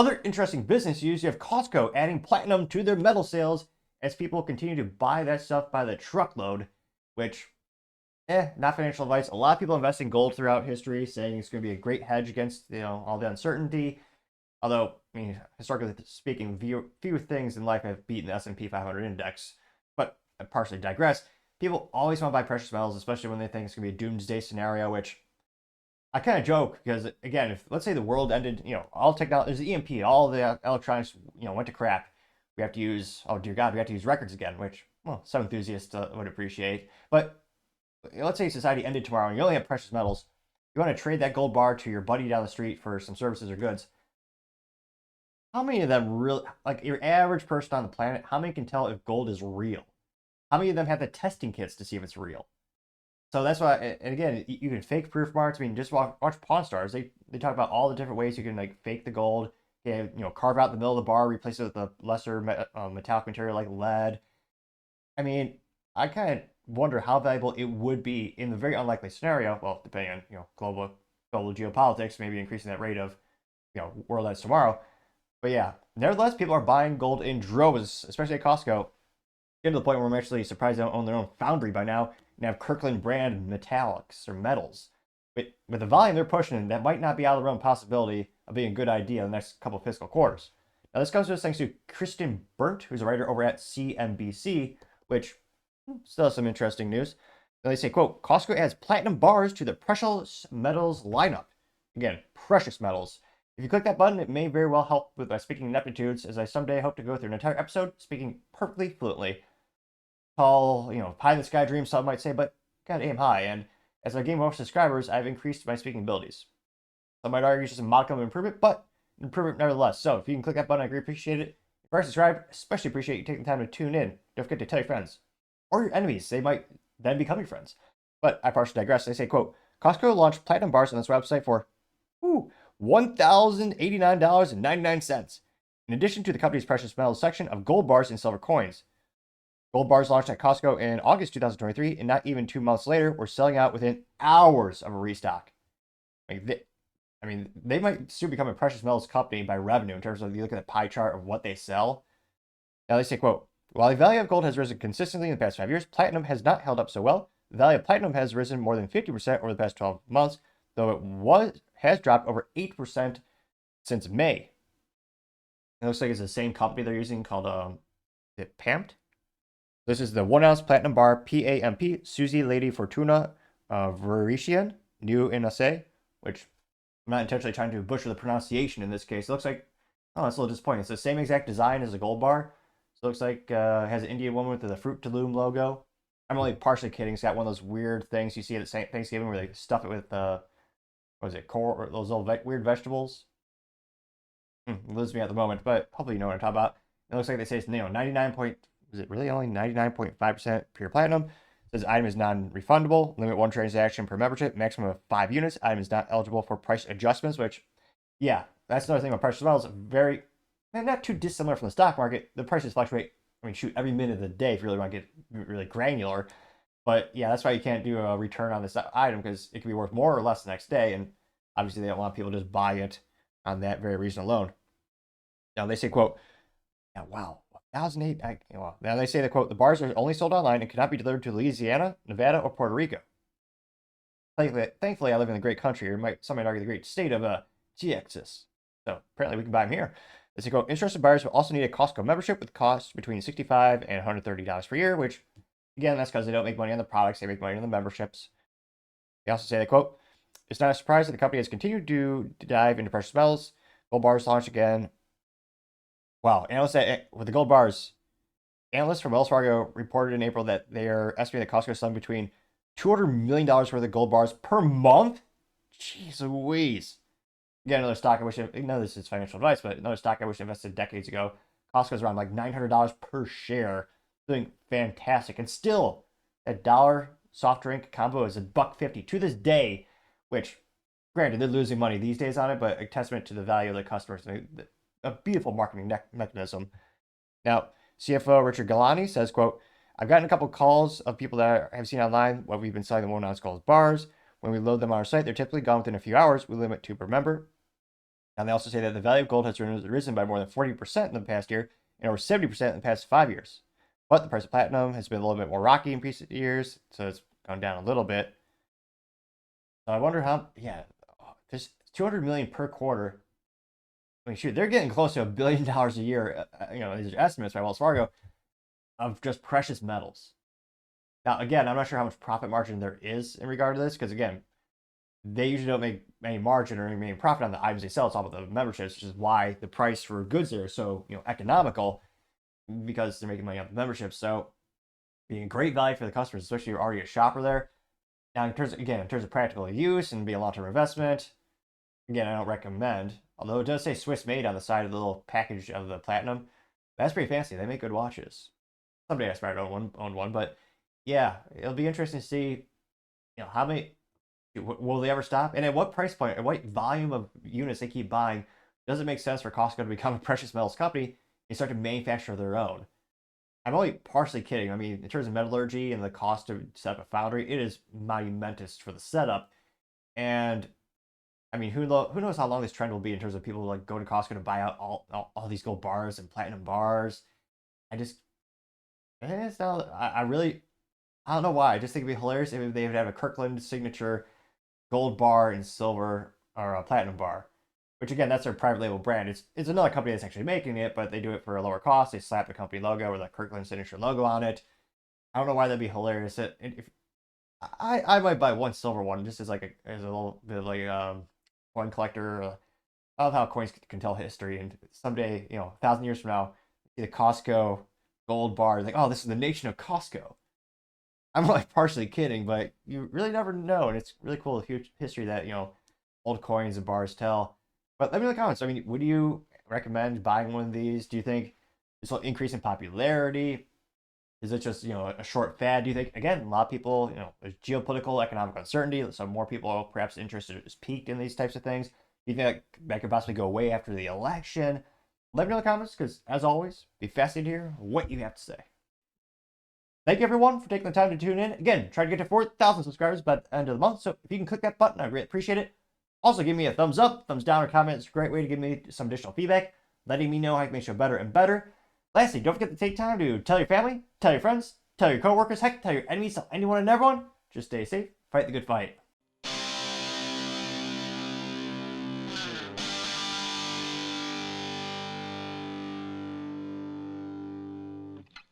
Other interesting business news, you have Costco adding platinum to their metal sales as people continue to buy that stuff by the truckload, which, not financial advice. A lot of people invest in gold throughout history, saying it's going to be a great hedge against, all the uncertainty. Although, I mean, historically speaking, few things in life have beaten the S&P 500 index. But I partially digress. People always want to buy precious metals, especially when they think it's going to be a doomsday scenario, which I kind of joke because, again, if let's say the world ended, all technology, there's the EMP, all the electronics, went to crap. We have to use, oh dear God, we have to use records again, which, well, some enthusiasts would appreciate. But let's say society ended tomorrow and you only have precious metals. You want to trade that gold bar to your buddy down the street for some services or goods. How many of them really, like your average person on the planet, how many can tell if gold is real? How many of them have the testing kits to see if it's real? So that's why, and again, you can fake proof marks. I mean, just watch Pawn Stars. They talk about all the different ways you can like fake the gold. Carve out the middle of the bar, replace it with a lesser metallic material like lead. I mean, I kind of wonder how valuable it would be in the very unlikely scenario. Well, depending on global geopolitics, maybe increasing that rate of world ends tomorrow. But yeah, nevertheless, people are buying gold in droves, especially at Costco. Getting to the point where I'm actually surprised they don't own their own foundry by now and have Kirkland brand metallics or metals. But with the volume they're pushing, that might not be out of the realm possibility of being a good idea in the next couple of fiscal quarters. Now, this comes to us thanks to Kristen Burnt, who's a writer over at CNBC, which still has some interesting news. Now they say, quote, Costco adds platinum bars to the precious metals lineup. Again, precious metals. If you click that button, it may very well help with my speaking ineptitudes, as I someday hope to go through an entire episode speaking perfectly fluently. Tall, pie in the sky dream, some might say, but gotta aim high. And as I gain more subscribers, I've increased my speaking abilities. Some might argue it's just a modicum of improvement, but improvement nevertheless. So if you can click that button, I greatly appreciate it. If you're subscribed, especially appreciate you taking the time to tune in. Don't forget to tell your friends or your enemies. They might then become your friends. But I partially digress. They say, quote, Costco launched platinum bars on its website for $1,089.99. In addition to the company's precious metals section of gold bars and silver coins. Gold bars launched at Costco in August 2023, and not even 2 months later, were selling out within hours of a restock. They might soon become a precious metals company by revenue in terms of you look at the pie chart of what they sell. Now they say, quote, while the value of gold has risen consistently in the past 5 years, platinum has not held up so well. The value of platinum has risen more than 50% over the past 12 months, though it has dropped over 8% since May. It looks like it's the same company they're using called PAMP. This is the 1 ounce platinum bar PAMP Suzy Lady Fortuna Veritian New NSA, which I'm not intentionally trying to butcher the pronunciation in this case. It looks like, oh, that's a little disappointing. It's the same exact design as a gold bar. So it looks like it has an Indian woman with the Fruit to Loom logo. I'm only partially kidding. It's got one of those weird things you see at Thanksgiving where they stuff it with, what is it, core, or those little weird vegetables. Loses me at the moment, but hopefully you know what I'm talking about. It looks like they say it's 99 is it really only 99.5% pure platinum? It says item is non-refundable. Limit 1 transaction per membership. Maximum of 5 units. Item is not eligible for price adjustments, which, yeah, that's another thing about precious metals. Very, not too dissimilar from the stock market. The prices fluctuate, every minute of the day if you really want to get really granular. But yeah, that's why you can't do a return on this item because it can be worth more or less the next day. And obviously they don't want people to just buy it on that very reason alone. Now they say, quote, yeah, wow. 1,008. Now they say the quote, the bars are only sold online and cannot be delivered to Louisiana, Nevada, or Puerto Rico. Thankfully, I live in the great country, or some might argue the great state of Texas. So apparently we can buy them here. They say, quote, interested buyers will also need a Costco membership with costs between $65 and $130 per year, which, again, that's because they don't make money on the products, they make money on the memberships. They also say, the quote, it's not a surprise that the company has continued to dive into precious metals. Gold bars launched again. Wow, analysts with the gold bars, analysts from Wells Fargo reported in April that they are estimating that Costco is selling between $200 million worth of gold bars per month. Jeez Louise. Again, another stock I wish, none of this is financial advice, but another stock I wish I invested decades ago. Costco's around like $900 per share, doing fantastic. And still, that dollar soft drink combo is $1.50 to this day, which, granted, they're losing money these days on it, but a testament to the value of the customers. A beautiful marketing mechanism. Now, CFO Richard Galani says, quote, I've gotten a couple calls of people that have seen online what we've been selling the 1 ounce gold bars. When we load them on our site, they're typically gone within a few hours. We limit 2 per member. And they also say that the value of gold has risen by more than 40% in the past year and over 70% in the past 5 years. But the price of platinum has been a little bit more rocky in recent years, so it's gone down a little bit. So I wonder how, yeah, there's 200 million per quarter. I mean, shoot, they're getting close to $1 billion a year. These are estimates by Wells Fargo of just precious metals. Now, again, I'm not sure how much profit margin there is in regard to this, because again, they usually don't make any margin or any profit on the items they sell. It's all about the memberships, which is why the price for goods there is so economical, because they're making money off the memberships. So, being a great value for the customers, especially if you're already a shopper there. Now, in terms of practical use and being a long-term investment, again, I don't recommend. Although it does say Swiss made on the side of the little package of the platinum, that's pretty fancy. They make good watches. Someday I aspire to own one, but yeah, it'll be interesting to see, how many will they ever stop, and at what price point, at what volume of units they keep buying. Does it make sense for Costco to become a precious metals company and start to manufacture their own? I'm only partially kidding. I mean, in terms of metallurgy and the cost to set up a foundry, it is monumentous for the setup. And I mean, who knows how long this trend will be in terms of people like going to Costco to buy out all these gold bars and platinum bars. I just, it's not, I don't know why. I just think it'd be hilarious if they would have a Kirkland signature gold bar and silver or a platinum bar, which again, that's their private label brand. It's another company that's actually making it, but they do it for a lower cost. They slap the company logo or the Kirkland signature logo on it. I don't know why that'd be hilarious. If I might buy one silver one just as a little bit of like coin collector. I love how coins can tell history, and someday 1,000 years from now, see the Costco gold bar. Like, oh, this is the nation of Costco. I'm like partially kidding, but you really never know, and it's really cool the history that old coins and bars tell. But let me know in the comments. I mean, would you recommend buying one of these? Do you think this will increase in popularity? Is it just a short fad? Do you think, again, a lot of people, there's geopolitical economic uncertainty, so more people are perhaps interested is peaked in these types of things? Do you think that could possibly go away after the election? Let me know in the comments, because as always, be fascinated to hear what you have to say. Thank you, everyone, for taking the time to tune in. Again, try to get to 4,000 subscribers by the end of the month, so if you can click that button, I'd really appreciate it. Also, give me a thumbs up, thumbs down, or comment. It's a great way to give me some additional feedback, letting me know how I can make the show better and better. Lastly, don't forget to take time to tell your family, tell your friends, tell your coworkers, heck, tell your enemies, tell anyone and everyone. Just stay safe, fight the good fight.